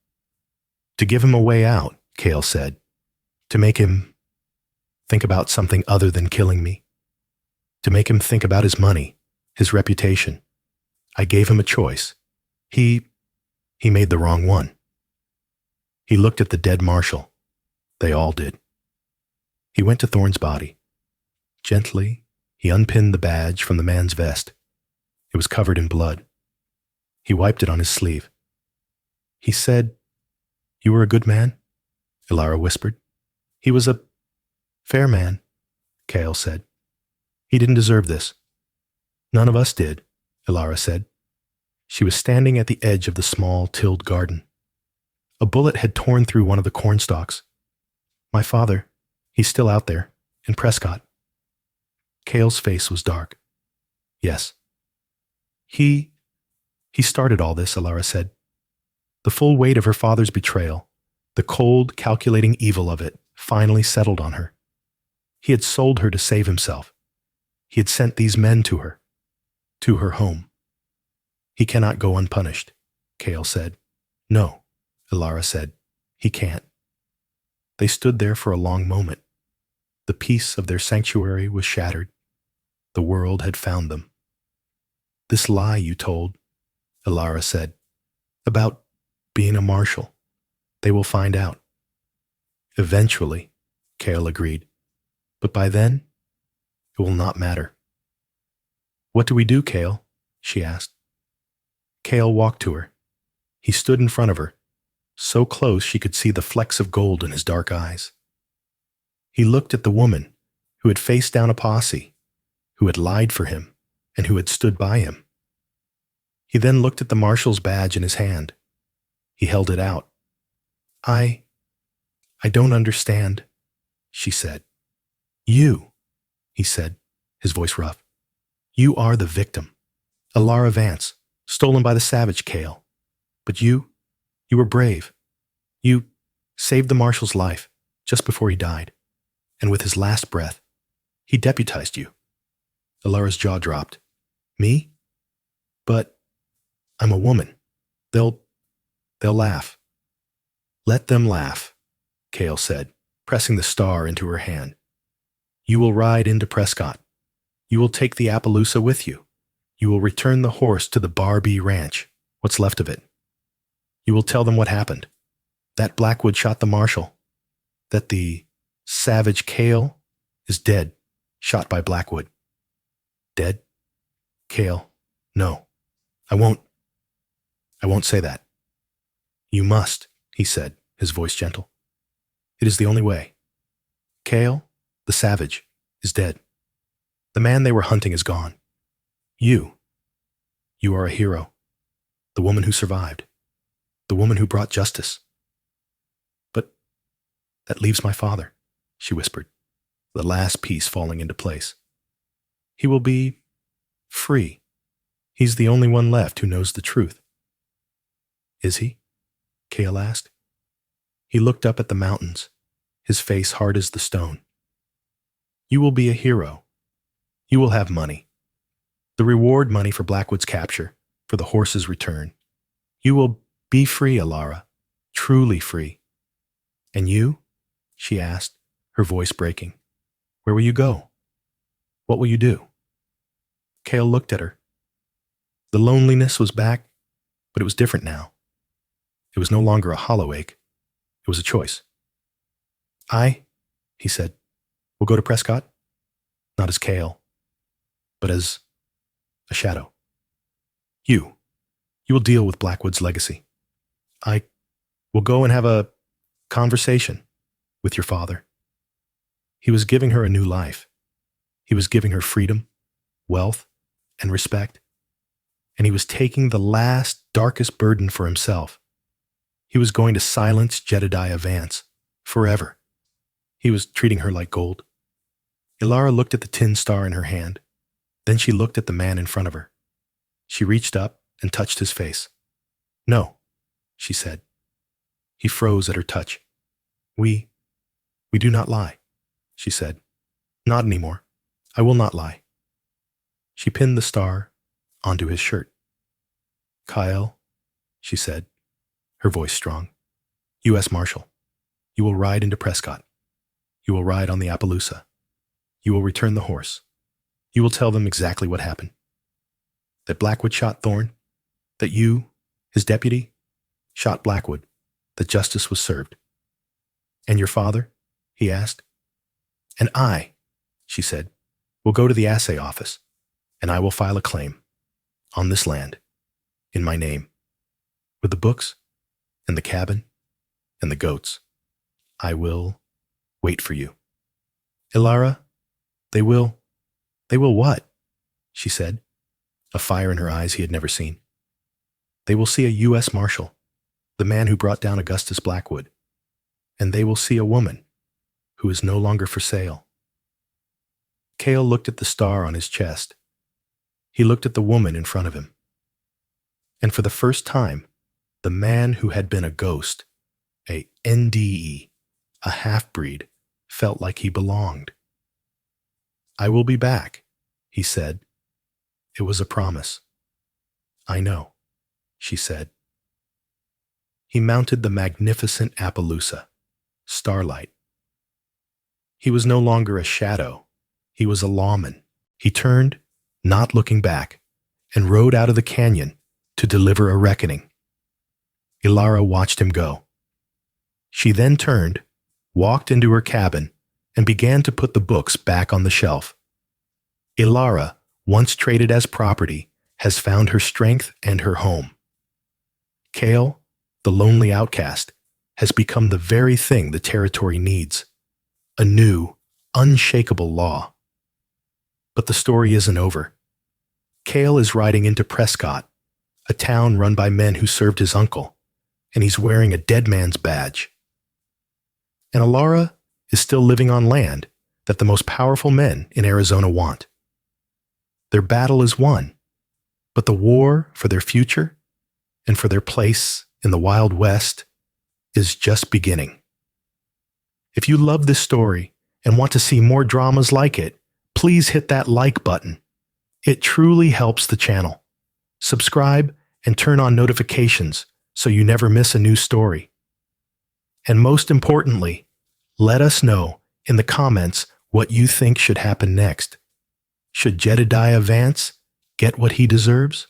To give him a way out, Cale said. To make him think about something other than killing me. To make him think about his money, his reputation. I gave him a choice. He made the wrong one. He looked at the dead marshal. They all did. He went to Thorne's body. Gently, he unpinned the badge from the man's vest. It was covered in blood. He wiped it on his sleeve. He said, "You were a good man," Ilara whispered. "He was a fair man," Cale said. "He didn't deserve this." "None of us did," Ilara said. She was standing at the edge of the small, tilled garden. A bullet had torn through one of the cornstalks. "My father, he's still out there, in Prescott." Cale's face was dark. "Yes." He started all this," Ilara said. The full weight of her father's betrayal, the cold, calculating evil of it, finally settled on her. He had sold her to save himself. He had sent these men to her home. "He cannot go unpunished," Cale said. "No," Ilara said. "He can't." They stood there for a long moment. The peace of their sanctuary was shattered. The world had found them. "This lie you told," Ilara said, "about being a marshal. They will find out." "Eventually," Cale agreed. "But by then, it will not matter." "What do we do, Cale?" she asked. Cale walked to her. He stood in front of her, so close she could see the flecks of gold in his dark eyes. He looked at the woman who had faced down a posse, who had lied for him, and who had stood by him. He then looked at the marshal's badge in his hand. He held it out. I don't understand, she said. You, he said, his voice rough. You are the victim. Alara Vance, stolen by the savage Cale. But you were brave. You saved the marshal's life just before he died. And with his last breath, he deputized you. Alara's jaw dropped. Me? But I'm a woman. They'll laugh. Let them laugh, Cale said, pressing the star into her hand. You will ride into Prescott. You will take the Appaloosa with you. You will return the horse to the Barbie Ranch, what's left of it. You will tell them what happened. That Blackwood shot the marshal. That the savage Cale is dead, shot by Blackwood. Dead? Cale, no. I won't say that. You must, he said, his voice gentle. It is the only way. Cale, the savage, is dead. The man they were hunting is gone. You are a hero. The woman who survived. The woman who brought justice. But that leaves my father, she whispered, the last piece falling into place. He will be free. He's the only one left who knows the truth. Is he? Cale asked. He looked up at the mountains, his face hard as the stone. You will be a hero. You will have money. The reward money for Blackwood's capture, for the horse's return. You will be free, Alara, truly free. And you? She asked, her voice breaking. Where will you go? What will you do? Cale looked at her. The loneliness was back, but it was different now. It was no longer a hollow ache. It was a choice. He said, will go to Prescott, not as Cale, but as a shadow. You will deal with Blackwood's legacy. I will go and have a conversation with your father. He was giving her a new life. He was giving her freedom, wealth, and respect. And he was taking the last, darkest burden for himself. He was going to silence Jedediah Vance forever. He was treating her like gold. Alara looked at the tin star in her hand. Then she looked at the man in front of her. She reached up and touched his face. No, she said. He froze at her touch. We do not lie, she said. Not anymore. I will not lie. She pinned the star onto his shirt. Kyle, she said, her voice strong. U.S. Marshal, you will ride into Prescott. You will ride on the Appaloosa. You will return the horse. You will tell them exactly what happened. That Blackwood shot Thorne. That you, his deputy, shot Blackwood. That justice was served. And your father? He asked. And I, she said, will go to the assay office, and I will file a claim on this land, in my name, with the books and the cabin and the goats. I will wait for you. Alara, they will what? She said, a fire in her eyes he had never seen. They will see a U.S. Marshal, the man who brought down Augustus Blackwood, and they will see a woman who is no longer for sale. Cale looked at the star on his chest. He looked at the woman in front of him. And for the first time, the man who had been a ghost, a NDE, a half-breed, felt like he belonged. I will be back, he said. It was a promise. I know, she said. He mounted the magnificent Appaloosa, Starlight. He was no longer a shadow. He was a lawman. He turned, not looking back, and rode out of the canyon to deliver a reckoning. Alara watched him go. She then turned, walked into her cabin, and began to put the books back on the shelf. Alara, once traded as property, has found her strength and her home. Cale, the lonely outcast, has become the very thing the territory needs. A new, unshakable law. But the story isn't over. Cale is riding into Prescott, a town run by men who served his uncle, and he's wearing a dead man's badge. And Alara is still living on land that the most powerful men in Arizona want. Their battle is won, but the war for their future and for their place in the Wild West is just beginning. If you love this story and want to see more dramas like it, please hit that like button. It truly helps the channel. Subscribe and turn on notifications so you never miss a new story. And most importantly, let us know in the comments what you think should happen next. Should Jedediah Vance get what he deserves?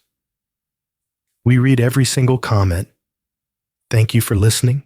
We read every single comment. Thank you for listening,